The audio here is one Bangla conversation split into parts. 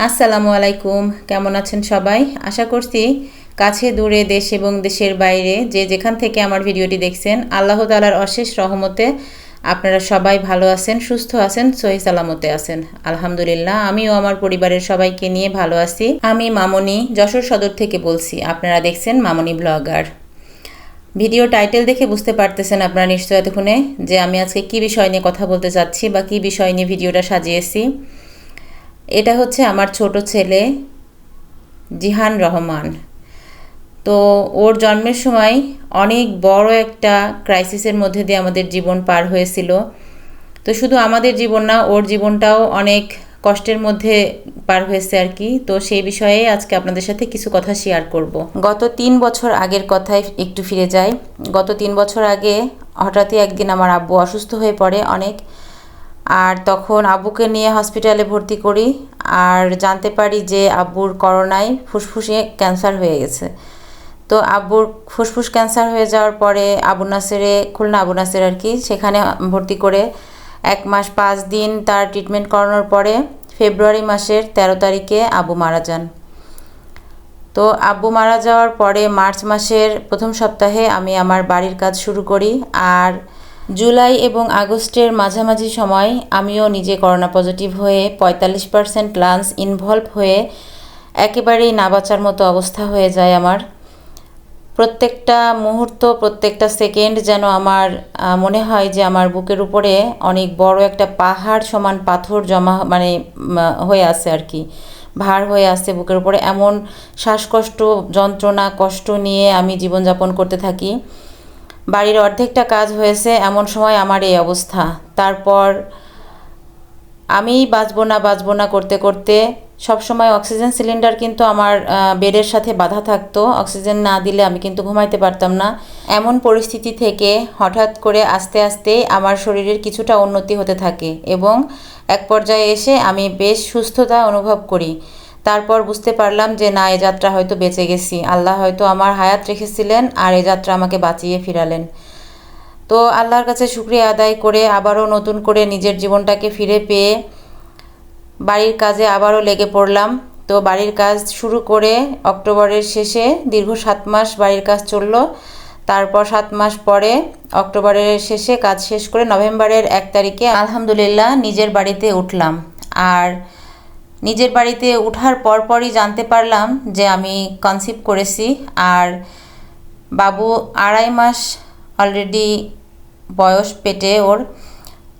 আসসালামু আলাইকুম। কেমন আছেন সবাই? আশা করছি কাছে দূরে দেশ এবং দেশের বাইরে যে যেখান থেকে আমার ভিডিওটি দেখছেন আল্লাহ তাআলার অশেষ রহমতে আপনারা সবাই ভালো আছেন, সুস্থ আছেন, সহি সালামতে আছেন। আলহামদুলিল্লাহ, আমিও আমার পরিবারের সবাইকে নিয়ে ভালো আছি। আমি মামনি যশোর সদর থেকে বলছি। আপনারা দেখছেন মামনি ব্লগার। ভিডিও টাইটেল দেখে বুঝতে পারতেছেন আপনারা নিশ্চয়ই এতক্ষণে যে আমি আজকে কী বিষয় নিয়ে কথা বলতে চাচ্ছি বা কী বিষয় নিয়ে ভিডিওটা সাজিয়েছি। এটা হচ্ছে আমার ছোট ছেলে জিহান রহমান। তো ওর জন্মের সময় অনেক বড় একটা ক্রাইসিসের মধ্যে দিয়ে আমাদের জীবন পার হয়েছিল। তো শুধু আমাদের জীবন না, ওর জীবনটাও অনেক কষ্টের মধ্যে পার হয়েছে আর কি। তো সেই বিষয়ে আজকে আপনাদের সাথে কিছু কথা শেয়ার করব। গত 3 বছর আগের কথায় একটু ফিরে যাই। গত 3 বছর আগে হঠাৎই একদিন আমার আব্বু অসুস্থ হয়ে পড়ে অনেক। আর তখন আব্বুকে নিয়ে হসপিটালে ভর্তি করি আর জানতে পারি যে আব্বুর করোনায় ফুসফুসে ক্যান্সার হয়ে গেছে। তো আব্বুর ফুসফুস ক্যান্সার হয়ে যাওয়ার পরে খুলনা আবু নাসের আর কি, সেখানে ভর্তি করে 1 মাস 5 দিন তার ট্রিটমেন্ট করানোর পরে ফেব্রুয়ারি মাসের 13 তারিখে আব্বু মারা যান। তো আব্বু মারা যাওয়ার পরে মার্চ মাসের প্রথম সপ্তাহে আমি আমার বাড়ির কাজ শুরু করি। আর জুলাই এবং আগস্টের মাঝামাঝি সময় আমিও নিজে করোনা পজিটিভ হয়ে 45% লাঞ্চ ইনভলভ হয়ে একেবারেই না বাঁচার মতো অবস্থা হয়ে যায় আমার। প্রত্যেকটা মুহূর্ত, প্রত্যেকটা সেকেন্ড যেন আমার মনে হয় যে আমার বুকের উপরে অনেক বড় একটা পাহাড় সমান পাথর জমা হয়ে আছে আর কি, ভার হয়ে আছে বুকের উপরে। এমন শ্বাসকষ্ট, যন্ত্রণা, কষ্ট নিয়ে আমি জীবনযাপন করতে থাকি। বাড়ির অর্ধেকটা কাজ হয়েছে এমন সময় আমার এই অবস্থা। তারপর আমি বাঁচবো না করতে করতে সবসময় অক্সিজেন সিলিন্ডার কিন্তু আমার বেডের সাথে বাঁধা থাকতো। অক্সিজেন না দিলে আমি কিন্তু ঘুমাইতে পারতাম না। এমন পরিস্থিতি থেকে হঠাৎ করে আস্তে আস্তে আমার শরীরের কিছুটা উন্নতি হতে থাকে এবং এক পর্যায়ে এসে আমি বেশ সুস্থতা অনুভব করি। তারপর বুঝতে পারলাম যে না, এ যাত্রা হয়তো বেঁচে গেছি, আল্লাহ হয়তো আমার হায়াত রেখেছিলেন আর এ যাত্রা আমাকে বাঁচিয়ে ফিরালেন। তো আল্লাহর কাছে শুকরিয়া আদায় করে আবারও নতুন করে নিজের জীবনটাকে ফিরে পেয়ে বাড়ির কাজে আবারও লেগে পড়লাম। তো বাড়ির কাজ শুরু করে অক্টোবরের শেষে দীর্ঘ 7 মাস বাড়ির কাজ চলল। তারপর 7 মাস পরে অক্টোবরের শেষে কাজ শেষ করে নভেম্বরের 1 তারিখে আলহামদুলিল্লাহ নিজের বাড়িতে উঠলাম। আর নিজের বাড়িতে উঠার পরপরই জানতে পারলাম যে আমি কনসিভ করেছি। আর বাবু 2.5 মাস অলরেডি বয়স পেটে ওর।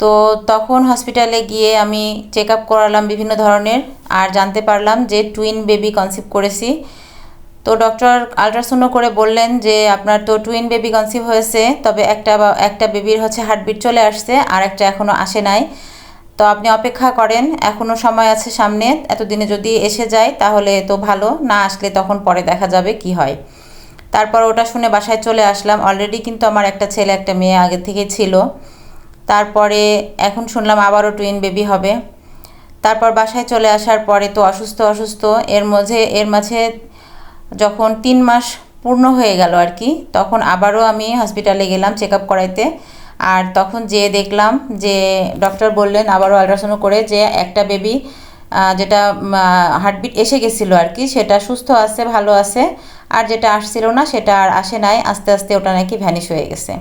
তো তখন হসপিটালে গিয়ে আমি চেক আপ করালাম বিভিন্ন ধরনের, আর জানতে পারলাম যে টুইন বেবি কনসিভ করেছি। তো ডক্টর আলট্রাসাউন্ড করে বললেন যে আপনার তো টুইন বেবি কনসিভ হয়েছে, তবে একটা বেবির হচ্ছে হার্টবিট চলে আসছে আর একটা এখনও আসে নাই। তো আপনি অপেক্ষা করেন, এখনও সময় আছে সামনে, এতদিনে যদি এসে যায় তাহলে তো ভালো, না আসলে তখন পরে দেখা যাবে কি হয়। তারপর ওটা শুনে বাসায় চলে আসলাম। অলরেডি কিন্তু আমার একটা ছেলে একটা মেয়ে আগে থেকে ছিল। তারপরে এখন শুনলাম আবারও টুইন বেবি হবে। তারপর বাসায় চলে আসার পরে তো অসুস্থ এর মাঝে যখন 3 মাস পূর্ণ হয়ে গেল আর কি, তখন আবারও আমি হসপিটালে গেলাম চেক আপ করাইতে। আর তখন যেয়ে দেখলাম যে ডক্টর বললেন আবারও আলট্রাসাউন্ড করে যে একটা বেবি যেটা হার্টবিট এসে গেছিলো আর কি, সেটা সুস্থ আছে, ভালো আছে। আর যেটা আসছিল না সেটা আর আসে নাই, আস্তে আস্তে ওটা নাকি ভ্যানিশ হয়ে গেছে।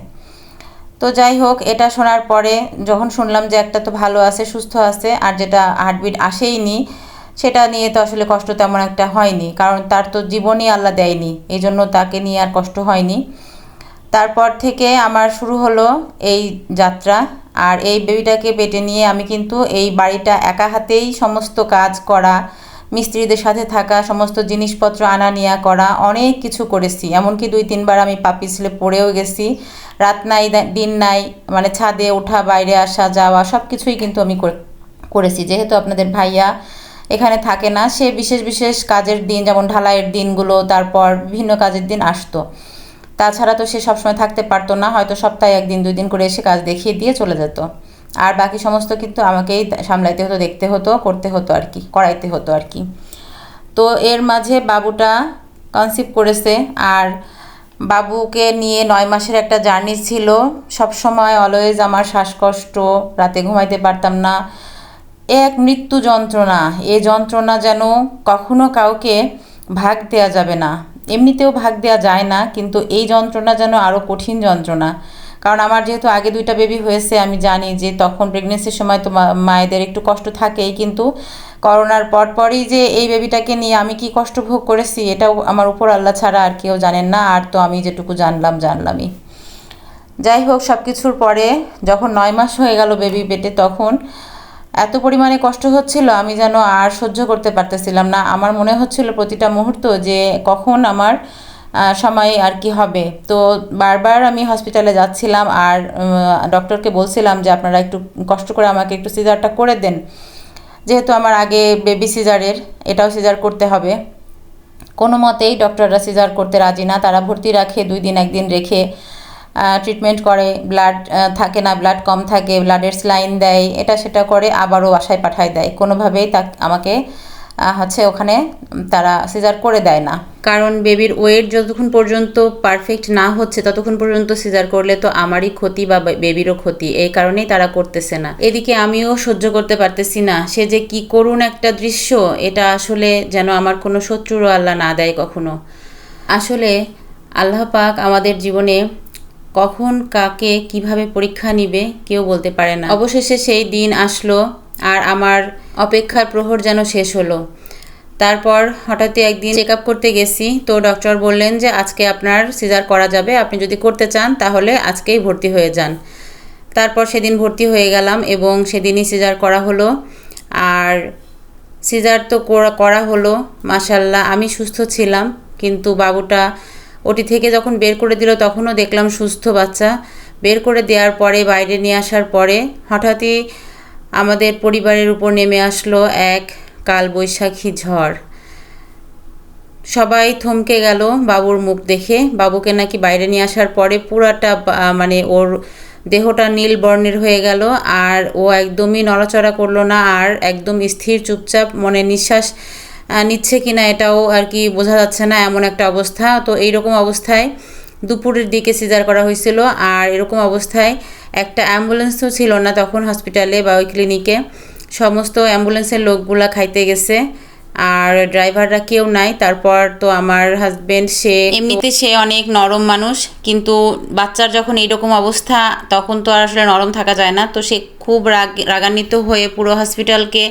তো যাই হোক, এটা শোনার পরে যখন শুনলাম যে একটা তো ভালো আছে, সুস্থ আছে, আর যেটা হার্টবিট আসেইনি, সেটা নিয়ে তো আসলে কষ্ট তেমন একটা হয়নি, কারণ তার তো জীবনই আল্লাহ দেয়নি, এই জন্য তাকে নিয়ে আর কষ্ট হয়নি। তারপর থেকে আমার শুরু হলো এই যাত্রা। আর এই বেবিটাকে পেটে নিয়ে আমি কিন্তু এই বাড়িটা একা হাতেই সমস্ত কাজ করা, মিস্ত্রিদের সাথে থাকা, সমস্ত জিনিসপত্র আনা নেওয়া করা, অনেক কিছু করেছি। এমনকি 2-3 বার আমি পাপি ছেলে পড়েও গেছি। রাত নাই দিন নাই, মানে ছাদে ওঠা, বাইরে আসা যাওয়া সব কিছুই কিন্তু আমি করেছি। যেহেতু আপনাদের ভাইয়া এখানে থাকে না, সে বিশেষ বিশেষ কাজের দিন, যেমন ঢালাইয়ের দিনগুলো, তারপর বিভিন্ন কাজের দিন আসতো। তাছাড়া তো সে সবসময় থাকতে পারতো না, হয়তো সপ্তাহে 1-2 দিন করে এসে কাজ দেখিয়ে দিয়ে চলে যেত। আর বাকি সমস্ত কিন্তু আমাকেই সামলাইতে হতো, দেখতে হতো, করতে হতো আর কি, করাইতে হতো আর কি। তো এর মাঝে বাবুটা কনসিভ করেছে। আর বাবুকে নিয়ে 9 মাসের একটা জার্নি ছিল। সব সময় অলওয়েজ আমার শ্বাসকষ্ট, রাতে ঘুমাইতে পারতাম না, এক মৃত্যু যন্ত্রণা। এই যন্ত্রণা যেন কখনো কাউকে ভাগ দেয়া যাবে না, এমনিতেও ভাগ দেয়া যায় না, কিন্তু এই যন্ত্রণা যেন আরও কঠিন যন্ত্রণা। কারণ আমার যেহেতু আগে 2টা বেবি হয়েছে, আমি জানি যে তখন প্রেগনেন্সির সময় তো মায়েদের একটু কষ্ট থাকেই, কিন্তু করোনার পরপরই যে এই বেবিটাকে নিয়ে আমি কি কষ্ট ভোগ করেছি এটাও আমার উপর আল্লাহ ছাড়া আর কেউ জানেন না। আর তো আমি যেটুকু জানলামই। যাই হোক, সব কিছুর পরে যখন 9 মাস হয়ে গেল বেবি পেটে, তখন এত পরিমাণে কষ্ট হচ্ছিল, আমি যেন আর সহ্য করতে পারতেছিলাম না। আমার মনে হচ্ছিল প্রতিটা মুহূর্ত যে কখন আমার সময় আর কি হবে। তো বারবার আমি হসপিটালে যাচ্ছিলাম আর ডক্টরকে বলছিলাম যে আপনারা একটু কষ্ট করে আমাকে একটু সিজারটা করে দেন, যেহেতু আমার আগে বেবি সিজারের, এটাও সিজার করতে হবে। কোনো মতেই ডক্টররা সিজার করতে রাজি না, তারা ভর্তি রাখে 2 দিন 1 দিন রেখে ট্রিটমেন্ট করে, ব্লাড থাকে না, ব্লাড কম থাকে, ব্লাডের স্লাইন দেয়, এটা সেটা করে আবারও বাসায় পাঠায় দেয়। কোনোভাবেই আমাকে ওখানে তারা সিজার করে দেয় না, কারণ বেবির ওয়েট যতক্ষণ পর্যন্ত পারফেক্ট না হচ্ছে ততক্ষণ পর্যন্ত সিজার করলে তো আমারই ক্ষতি বা বেবিরও ক্ষতি, এই কারণেই তারা করতেছে না। এদিকে আমিও সহ্য করতে পারতেছি না, সে যে কি করুণ একটা দৃশ্য, এটা আসলে যেন আমার কোনো শত্রুরও আল্লাহ না দেয় কখনো। আসলে আল্লাহ পাক আমাদের জীবনে কখন কাকে কিভাবে পরীক্ষা নিবে কেউ বলতে পারে না। অবশেষে সেই দিন আসলো আর আমার অপেক্ষার প্রহর যেন শেষ হলো। তারপর হঠাৎই একদিন চেক আপ করতে গেছি, তো ডক্টর বললেন যে আজকে আপনার সিজার করা যাবে, আপনি যদি করতে চান তাহলে আজকেই ভর্তি হয়ে যান। তারপর সেদিন ভর্তি হয়ে গেলাম এবং সেদিনই সিজার করা হলো। আর সিজার তো করা হলো, মাশাল্লাহ আমি সুস্থ ছিলাম, কিন্তু বাবুটা ওটি থেকে যখন বের করে দিল তখনও দেখলাম সুস্থ বাচ্চা। বের করে দেওয়ার পরে বাইরে নিয়ে আসার পরে হঠাৎই আমাদের পরিবারের উপর নেমে আসলো এক কালবৈশাখী ঝড়। সবাই থমকে গেল বাবুর মুখ দেখে। বাবুকে নাকি বাইরে নিয়ে আসার পরে পুরাটা মানে ওর দেহটা নীল বর্ণের হয়ে গেল, আর ও একদমই নড়াচড়া করলো না, আর একদম স্থির চুপচাপ, মনে নিঃশ্বাস নিচ্ছে কিনা এটাও আর কি বোঝা যাচ্ছে না, এমন একটা অবস্থা। তো এইরকম অবস্থায় দুপুরের দিকে সিজার করা হয়েছিল, আর এরকম অবস্থায় একটা অ্যাম্বুলেন্সও ছিল না তখন হসপিটালে বা ওই ক্লিনিকে। সমস্ত অ্যাম্বুলেন্সের লোকগুলা খাইতে গেছে আর ড্রাইভাররা কেউ নাই। তারপর তো আমার হাজবেন্ড, সে অনেক নরম মানুষ, কিন্তু বাচ্চার যখন এইরকম অবস্থা তখন তো আর আসলে নরম থাকা যায় না। তো সে খুব রাগান্বিত হয়ে পুরো হসপিটালকে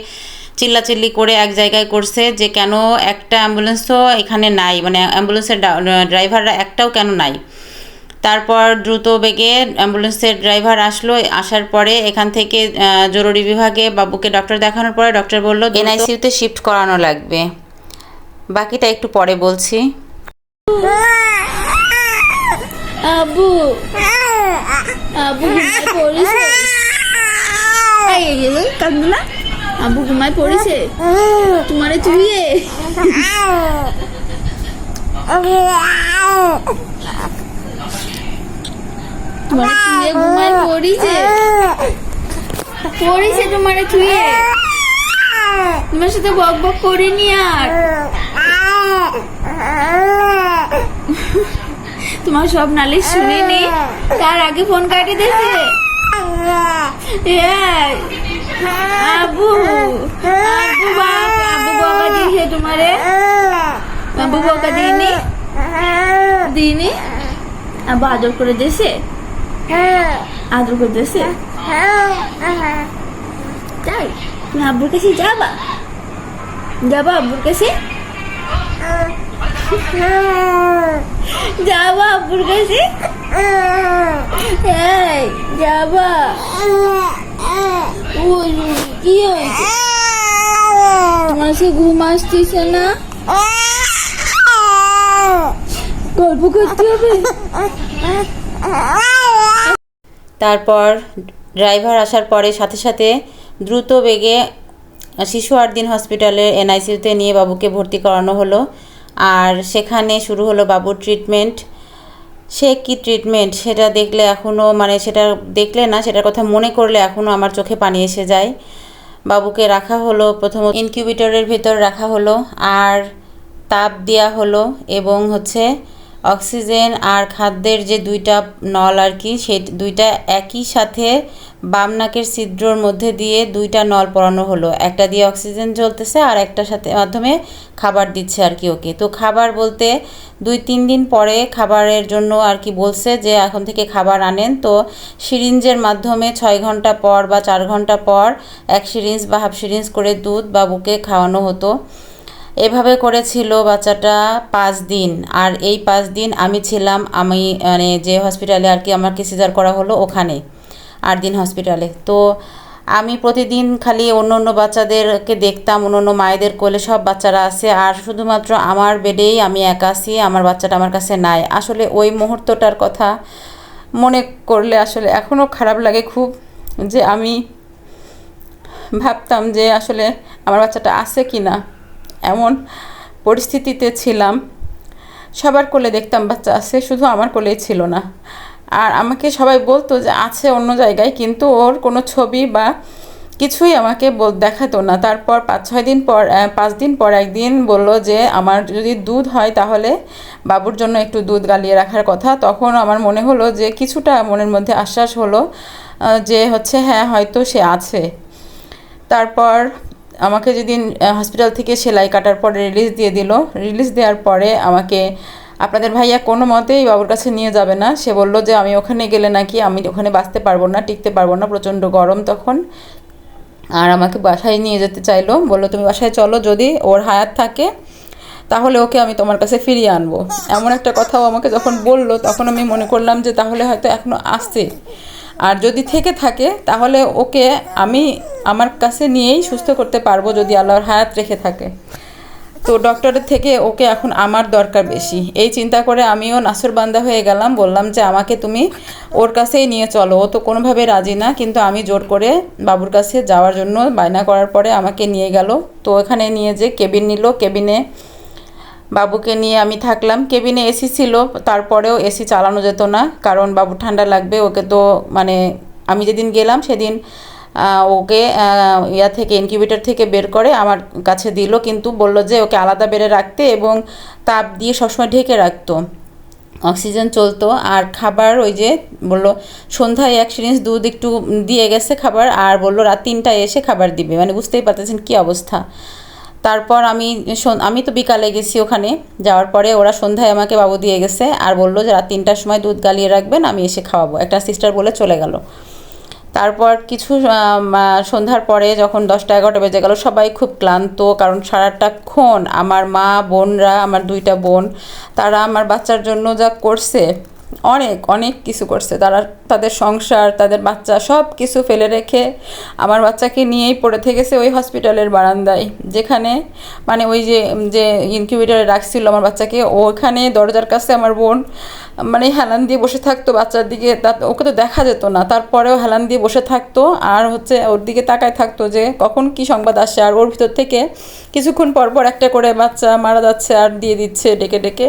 চিল্লাচিল্লি করে এক জায়গায় করছে যে কেন একটা অ্যাম্বুলেন্সও এখানে নাই, মানে অ্যাম্বুলেন্সের ড্রাইভাররা একটাও কেন নাই। তারপর দ্রুত বেগে অ্যাম্বুলেন্সের ড্রাইভার আসলো, আসার পরে এখান থেকে জরুরি বিভাগে বাবুকে ডক্টর দেখানোর পরে ডক্টর বলল এনআইসিইউতে শিফট করানো লাগবে। বাকিটা একটু পরে বলছি। আবু আবু ঘুমায় পড়েছে, কান্দনা আবু ঘুমায় পড়েছে তোমারে চুইয়ে। তোমারে চুইয়ে ঘুমায় পড়েছে তোমারে চুইয়ে। তোমার সাথে বক বক করিনি আর, তোমার সব নালিশ শুনিনি, তার আগে ফোন কাটি দিয়েছে। আবু আবু আবু বকা দিয়েছে তোমারে, আবু বকা দিইনি দিইনি, আবু আদর করে দিয়েছে, আদর করে দিয়েছে। তাই তুমি আব্বুর কাছে যাবা আব্বুর কাছে যাবা আব্বুর কাছে যাবা। কি হয়েছে তোমার, সে ঘুম আসতেছে না, গল্প করতে হবে। তারপর ড্রাইভার আসার পরে সাথে সাথে দ্রুত বেগে শিশু 8 দিন হসপিটালের এনআইসিইউতে নিয়ে বাবুকে ভর্তি করানো হলো। আর সেখানে শুরু হলো বাবুর ট্রিটমেন্ট। সে কি ট্রিটমেন্ট সেটা দেখলে এখনও, মানে সেটা দেখলে না, সেটার কথা মনে করলে এখনও আমার চোখে পানি এসে যায়। বাবুকে রাখা হলো প্রথমত ইনকিউবেটরের ভেতর রাখা হলো, আর তাপ দেওয়া হলো, এবং অক্সিজেন আর খাদ্যের যে 2টা নল আর কি, সে 2টা একই সাথে বাম নাকের ছিদ্রর মধ্যে দিয়ে দুইটা নল পরানো হলো, একটা দিয়ে অক্সিজেন চলতেছে আর একটার সাথে মাধ্যমে খাবার দিচ্ছে আর কি ওকে। তো খাবার বলতে 2-3 দিন পরে খাবারের জন্য আর কি বলছে যে এখন থেকে খাবার আনেন। তো সিরিঞ্জের মাধ্যমে 6 ঘন্টা পর বা 4 ঘন্টা পর এক সিরিঞ্জ বা হাফ সিরিঞ্জ করে দুধ বাবুকে খাওয়ানো হতো। এভাবে করেছিল বাচ্চাটা 5 দিন। আর এই 5 দিন আমি ছিলাম, আমি মানে যে হসপিটালে আর কি আমাকে সিজার করা হলো ওখানে 8 দিন হসপিটালে। তো আমি প্রতিদিন খালি অন্য অন্য বাচ্চাদেরকে দেখতাম, অন্য অন্য মায়েদের কোলে সব বাচ্চারা আছে, আর শুধুমাত্র আমার বেডেই আমি একা আছি, আমার বাচ্চাটা আমার কাছে নাই। আসলে ওই মুহূর্তটার কথা মনে করলে আসলে এখনও খারাপ লাগে খুব, যে আমি ভাবতাম যে আসলে আমার বাচ্চাটা আছে কি না, এমন পরিস্থিতিতে ছিলাম। সবার কোলে দেখতাম বাচ্চা আছে, শুধু আমার কোলেই ছিল না। আর আমাকে সবাই বলতো যে আছে অন্য জায়গায়, কিন্তু ওর কোনো ছবি বা কিছুই আমাকে দেখাতো না। তারপর 5 দিন পর একদিন বলল যে আমার যদি দুধ হয় তাহলে বাবুর জন্য একটু দুধ গালিয়ে রাখার কথা। তখন আমার মনে হলো যে কিছুটা মনের মধ্যে আশ্বাস হলো যে হচ্ছে হ্যাঁ হয়তো সে আছে। তারপর আমাকে যেদিন হসপিটাল থেকে সেলাই কাটার পরে রিলিজ দিয়ে দিল, রিলিজ দেওয়ার পরে আমাকে আপনাদের ভাইয়া কোনো মতেই বাবুর কাছে নিয়ে যাবে না। সে বলল যে আমি ওখানে গেলে নাকি আমি ওখানে বাঁচতে পারবো না, টিকতে পারবো না, প্রচণ্ড গরম তখন। আর আমাকে বাসায় নিয়ে যেতে চাইলো, বললো তুমি বাসায় চলো, যদি ওর হায়াত থাকে তাহলে ওকে আমি তোমার কাছে ফিরিয়ে আনবো। এমন একটা কথাও আমাকে যখন বললো তখন আমি মনে করলাম যে তাহলে হয়তো এখনও আসছে, আর যদি থেকে থাকে তাহলে ওকে আমি আমার কাছে নিয়েই সুস্থ করতে পারবো যদি আল্লাহর হায়াত রেখে থাকে। তো ডক্টরের থেকে ওকে এখন আমার দরকার বেশি, এই চিন্তা করে আমিও নাসরবান্দা হয়ে গেলাম। বললাম যে আমাকে তুমি ওর কাছেই নিয়ে চলো। ও তো কোনোভাবে রাজি না, কিন্তু আমি জোর করে বাবুর কাছে যাওয়ার জন্য বায়না করার পরে আমাকে নিয়ে গেল। তো ওখানে নিয়ে যে কেবিন নিল, কেবিনে বাবুকে নিয়ে আমি থাকলাম। কেবিনে এসি ছিল, তারপরেও এসি চালানো যেত না, কারণ বাবু ঠান্ডা লাগবে। ওকে তো মানে আমি যেদিন গেলাম সেদিন ওকে ইয়া থেকে ইনকিউবেটর থেকে বের করে আমার কাছে দিল, কিন্তু বলল যে ওকে আলাদা বেড়ে রাখতে এবং তাপ দিয়ে সবসময় ঢেকে রাখতো, অক্সিজেন চলতো। আর খাবার ওই যে বললো সন্ধ্যায় এক সিরিঞ্জ দুধ একটু দিয়ে গেছে খাবার, আর বললো রাত 3টায় এসে খাবার দিবে। মানে বুঝতেই পারতেছেন কী অবস্থা। তারপর আমি তো বিকালে গেছি, ওখানে যাওয়ার পরে ওরা সন্ধ্যায় আমাকে বাবু দিয়ে গেছে আর বললো যে রাত 3টার সময় দুধ গালিয়ে রাখবেন, আমি এসে খাওয়াবো। একটা সিস্টার বলে চলে গেল। তারপর কিছু সন্ধ্যার পরে যখন 10টা-11টা বেজে গেল, সবাই খুব ক্লান্ত, কারণ সারাটাক্ষণ আমার মা বোনরা, আমার 2টা বোন, তারা আমার বাচ্চার জন্য যা করছে, অনেক অনেক কিছু করছে। তারা তাদের সংসার, তাদের বাচ্চা সব কিছু ফেলে রেখে আমার বাচ্চাকে নিয়েই পড়ে থেকেছে ওই হসপিটালের বারান্দায়, যেখানে মানে ওই যে যে ইনকিউবেটরে রাখছিল আমার বাচ্চাকে, ওখানে দরজার কাছে আমার বোন মানে হেলান দিয়ে বসে থাকতো বাচ্চার দিকে। ওকে তো দেখা যেত না, তারপরেও হেলান দিয়ে বসে থাকতো আর হচ্ছে ওর দিকে তাকায় থাকতো যে কখন কি সংবাদ আসে। আর ওর ভিতর থেকে কিছুক্ষণ পর পর একটা করে বাচ্চা মারা যাচ্ছে আর দিয়ে দিচ্ছে ডেকে ডেকে।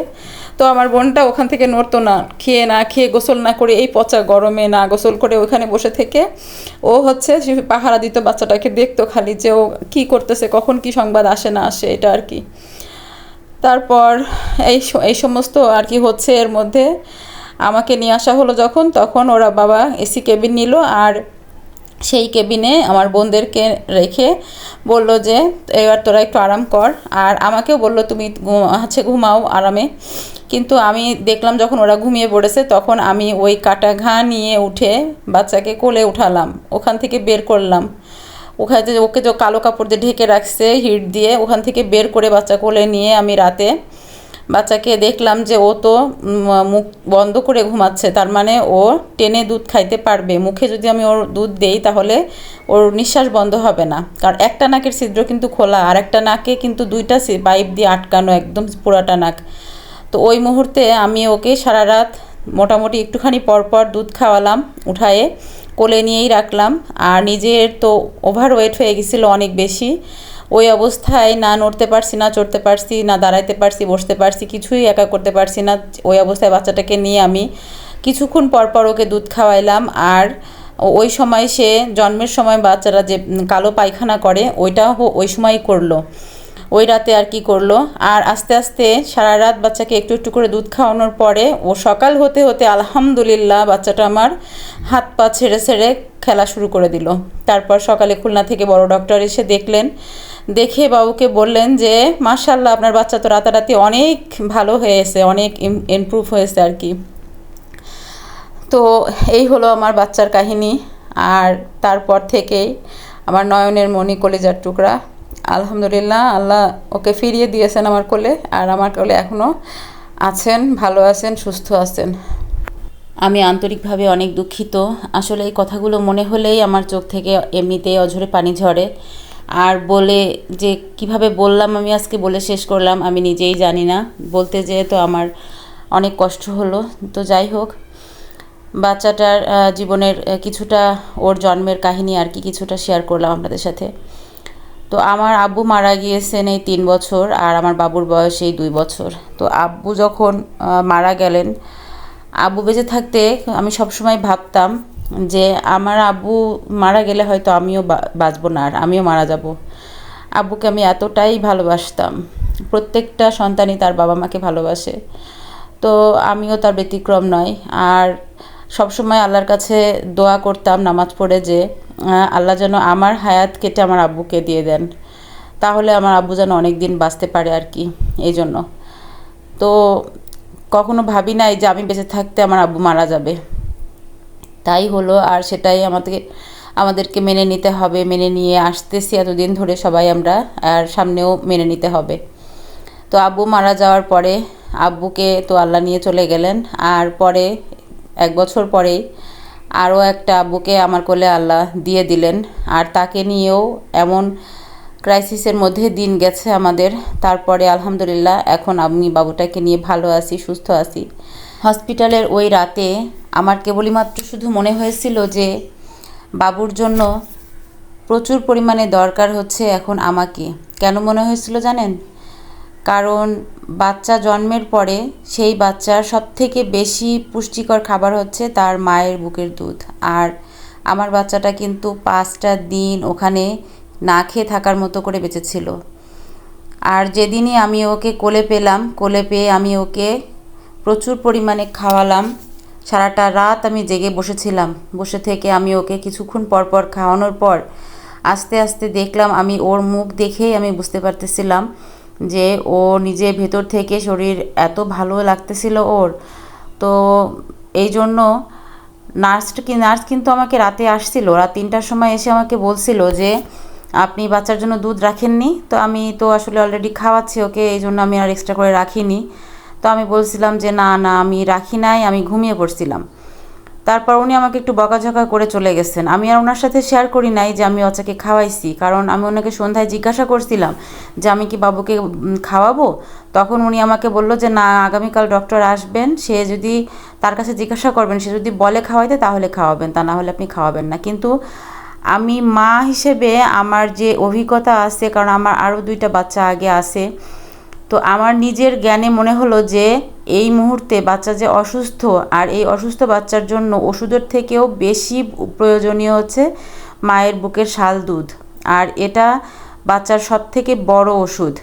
তো আমার বোনটা ওখান থেকে নড়তো না, খেয়ে গোসল না করে, এই পচা গরমে না গোসল করে ওখানে বসে থেকে ও হচ্ছে পাহারা দিত বাচ্চাটাকে, দেখতো খালি যে ও কী করতেছে, কখন কি সংবাদ আসে না আসে, এটা আর কি। তারপর এই সমস্ত আর কি হচ্ছে। এর মধ্যে আমাকে নিয়ে আসা হলো যখন, তখন ওরা বাবা এসি কেবিন নিল, আর সেই কেবিনে আমার বোনদেরকে রেখে বলল যে এবার তোরা একটু আরাম কর, আর আমাকেও বলল তুমি ঘুমাও আরামে। কিন্তু আমি দেখলাম যখন ওরা ঘুমিয়ে পড়েছে, তখন আমি ওই কাটা ঘা নিয়ে উঠে বাচ্চাকে কোলে উঠালাম, ওখান থেকে বের করলাম। ওখানে ওকে যে কালো কাপড় দিয়ে ঢেকে রাখছে হিট দিয়ে, ওখান থেকে বের করে বাচ্চা কোলে নিয়ে আমি রাতে বাচ্চাকে দেখলাম যে ও তো মুখ বন্ধ করে ঘুমাচ্ছে, তার মানে ও টেনে দুধ খাইতে পারবে। মুখে যদি আমি ওর দুধ দেই তাহলে ওর নিঃশ্বাস বন্ধ হবে না, কারণ একটা নাকের ছিদ্র কিন্তু খোলা, আর একটা নাকে কিন্তু 2টা পাইপ দিয়ে আটকানো, একদম পুরাটা নাক। তো ওই মুহূর্তে আমি ওকে সারা রাত মোটামুটি একটুখানি পরপর দুধ খাওয়ালাম, উঠায়ে কোলে নিয়েই রাখলাম। আর নিজের তো ওভার ওয়েট হয়ে গেছিলো অনেক বেশি, ওই অবস্থায় না নড়তে পারছি, না চড়তে পারছি, না দাঁড়াইতে পারছি, বসতে পারছি, কিছুই একা করতে পারছি না। ওই অবস্থায় বাচ্চাটাকে নিয়ে আমি কিছুক্ষণ পরপর ওকে দুধ খাওয়াইলাম। আর ওই সময় সে জন্মের সময় বাচ্চারা যে কালো পায়খানা করে ওইটাও ওই সময়ই করলো। ওই রাতে আর কি করলো। আর আস্তে আস্তে সারা রাত বাচ্চাকে একটু একটু করে দুধ খাওয়ানোর পরে ও সকাল হতে হতে আলহামদুলিল্লাহ বাচ্চাটা আমার হাত পা ছেড়ে ছেড়ে খেলা শুরু করে দিল। তারপর সকালে খুলনা থেকে বড় ডক্টর এসে দেখলেন, দেখে বাবুকে বললেন যে মাশাআল্লাহ আপনার বাচ্চা তো রাতারাতি অনেক ভালো হয়েছে, অনেক ইমপ্রুভ হয়েছে আর কি। তো এই হলো আমার বাচ্চার কাহিনী। আর তারপর থেকেই আমার নয়নের মণি, কলিজার টুকরা, আলহামদুলিল্লাহ আল্লাহ ওকে ফিরিয়ে দিয়েছেন আমার কোলে। আর আমার কোলে এখনও আছেন, ভালো আছেন, সুস্থ আছেন। আমি আন্তরিকভাবে অনেক দুঃখিত। আসলে এই কথাগুলো মনে হলেই আমার চোখ থেকে এমনিতেই অঝরে পানি ঝরে। আর বলে যে কিভাবে বললাম, আমি আজকে বলে শেষ করলাম আমি নিজেই জানি না। বলতে যেয়ে তো আমার অনেক কষ্ট হলো। তো যাই হোক, বাচ্চাটার জীবনের কিছুটা, ওর জন্মের কাহিনী আর কি কিছুটা শেয়ার করলাম আপনাদের সাথে। তো আমার আব্বু মারা গিয়েছেন এই 3 বছর, আর আমার বাবুর বয়স এই 2 বছর। তো আব্বু যখন মারা গেলেন, আব্বু বেঁচে থাকতে আমি সবসময় ভাবতাম যে আমার আব্বু মারা গেলে হয়তো আমিও বাঁচবো না, আর আমিও মারা যাব। আব্বুকে আমি এতটাই ভালোবাসতাম। প্রত্যেকটা সন্তানই তার বাবা মাকে ভালোবাসে, তো আমিও তার ব্যতিক্রম নয়। আর সবসময় আল্লাহর কাছে দোয়া করতাম নামাজ পড়ে যে আল্লাহ যেন আমার হায়াত কেটে আমার আব্বুকে দিয়ে দেন, তাহলে আমার আব্বু যেন অনেক দিন বাঁচতে পারে আর কি। এই জন্য তো কখনো ভাবি নাই যে আমি বেঁচে থাকতে আমার আব্বু মারা যাবে। তাই হলো, আর সেটাই আমাদেরকে মেনে নিতে হবে, মেনে নিয়ে আসতেছি এতদিন ধরে সবাই আমরা, আর সামনেও মেনে নিতে হবে। তো আব্বু মারা যাওয়ার পরে আব্বুকে তো আল্লাহ নিয়ে চলে গেলেন। আর পরে 1 বছর পরেই আরও একটা আব্বুকে আমার কোলে আল্লাহ দিয়ে দিলেন। আর তাকে নিয়েও এমন ক্রাইসিসের মধ্যে দিন গেছে আমাদের। তারপরে আলহামদুলিল্লাহ এখন আমি বাবুটাকে নিয়ে ভালো আছি, সুস্থ আছি। হসপিটালের ওই রাতে আমার কেবলই মাত্র শুধু মনে হয়েছিল যে বাবুর জন্য প্রচুর পরিমাণে দরকার হচ্ছে এখন আমাকে। কেন মনে হয়েছিল জানেন? কারণ বাচ্চা জন্মের পরে সেই বাচ্চার সবথেকে বেশি পুষ্টিকর খাবার হচ্ছে তার মায়ের বুকের দুধ। আর আমার বাচ্চাটা কিন্তু 5টা দিন ওখানে না খেয়ে থাকার মতো করে বেঁচেছিল। আর যেদিনই আমি ওকে কোলে পেলাম, কোলে পেয়ে আমি ওকে প্রচুর পরিমাণে খাওয়ালাম। সারাটা রাত আমি জেগে বসেছিলাম। বসে থেকে আমি ওকে কিছুক্ষণ পর পর খাওয়ানোর পর আস্তে আস্তে দেখলাম, আমি ওর মুখ দেখেই আমি বুঝতে পারতেছিলাম যে ও নিজে ভেতর থেকে শরীর এত ভালো লাগতেছিল ওর। তো এই জন্য নার্স কিন্তু আমাকে রাতে আসছিল, রাত 3টার সময় এসে আমাকে বলছিল যে আপনি বাচ্চার জন্য দুধ রাখেননি। তো আমি তো আসলে অলরেডি খাওয়াচ্ছি ওকে, এই জন্য আমি আর এক্সট্রা করে রাখিনি। তো আমি বলছিলাম যে না না আমি রাখি নাই, আমি ঘুমিয়ে পড়ছিলাম। তারপর উনি আমাকে একটু বকাঝকা করে চলে গেছেন। আমি আর ওনার সাথে শেয়ার করি নাই যে আমি বাচ্চাকে খাওয়াইছি, কারণ আমি ওনাকে সন্ধ্যায় জিজ্ঞাসা করছিলাম যে আমি কি বাবুকে খাওয়াবো। তখন উনি আমাকে বলল যে না, আগামীকাল ডক্টর আসবেন, সে যদি তার কাছে জিজ্ঞাসা করবেন, সে যদি বলে খাওয়াইতে তাহলে খাওয়াবেন, তা না হলে আপনি খাওয়াবেন না। কিন্তু আমি মা হিসেবে আমার যে অভিজ্ঞতা আছে, কারণ আমার আরও 2টা বাচ্চা আগে আছে, তো আমার নিজের জ্ঞানে মনে হলো যে এই মুহূর্তে বাচ্চা যে অসুস্থ, আর এই অসুস্থ বাচ্চার জন্য ওষুধের থেকেও বেশি প্রয়োজনীয় হচ্ছে মায়ের বুকের শাল দুধ। আর এটা বাচ্চার সবথেকে বড় ওষুধ।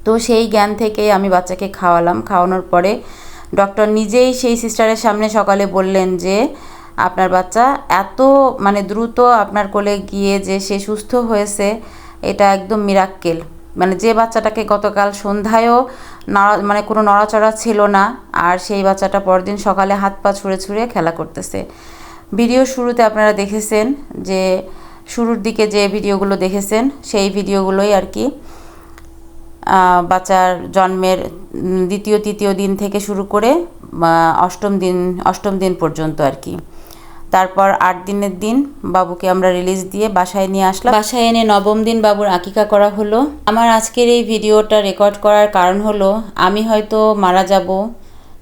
তো সেই জ্ঞান থেকেই আমি বাচ্চাকে খাওয়ালাম। খাওয়ানোর পরে ডক্টর নিজেই সেই সিস্টারের সামনে সকালে বললেন যে আপনার বাচ্চা এত দ্রুত আপনার কোলে গিয়ে যে সে সুস্থ হয়েছে, এটা একদম মিরাক্কেল। যে বাচ্চাটাকে গতকাল সন্ধ্যায়ও কোনো নড়াচড়া ছিল না, আর সেই বাচ্চাটা পরদিন সকালে হাত পা ছুঁড়ে ছুঁড়ে খেলা করতেছে। ভিডিও শুরুতে আপনারা দেখেছেন যে শুরুর দিকে যে ভিডিওগুলো দেখেছেন সেই ভিডিওগুলোই আর কি বাচ্চার জন্মের 2য় 3য় দিন থেকে শুরু করে 8ম দিন পর্যন্ত আর কি। তারপর 8 দিনের দিন বাবুকে আমরা রিলিজ দিয়ে বাসায় নিয়ে আসলাম। বাসায় এনে 9ম দিন বাবুর আকিকা করা হলো। আমার আজকের এই ভিডিওটা রেকর্ড করার কারণ হলো আমি হয়তো মারা যাব,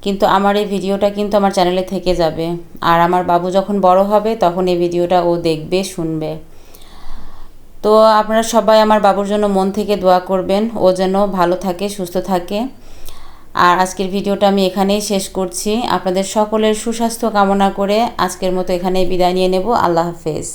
কিন্তু আমার এই ভিডিওটা কিন্তু আমার চ্যানেলে থেকে যাবে। আর আমার বাবু যখন বড় হবে তখন এই ভিডিওটা ও দেখবে, শুনবে। তো আপনারা সবাই আমার বাবুর জন্য মন থেকে দোয়া করবেন, ও যেন ভালো থাকে, সুস্থ থাকে। আর আজকের ভিডিওটা আমি এখানেই শেষ করছি। আপনাদের সকলের সুস্বাস্থ্য কামনা করে আজকের মতো এখানেই বিদায় নিয়ে নেব। আল্লাহ হাফেজ।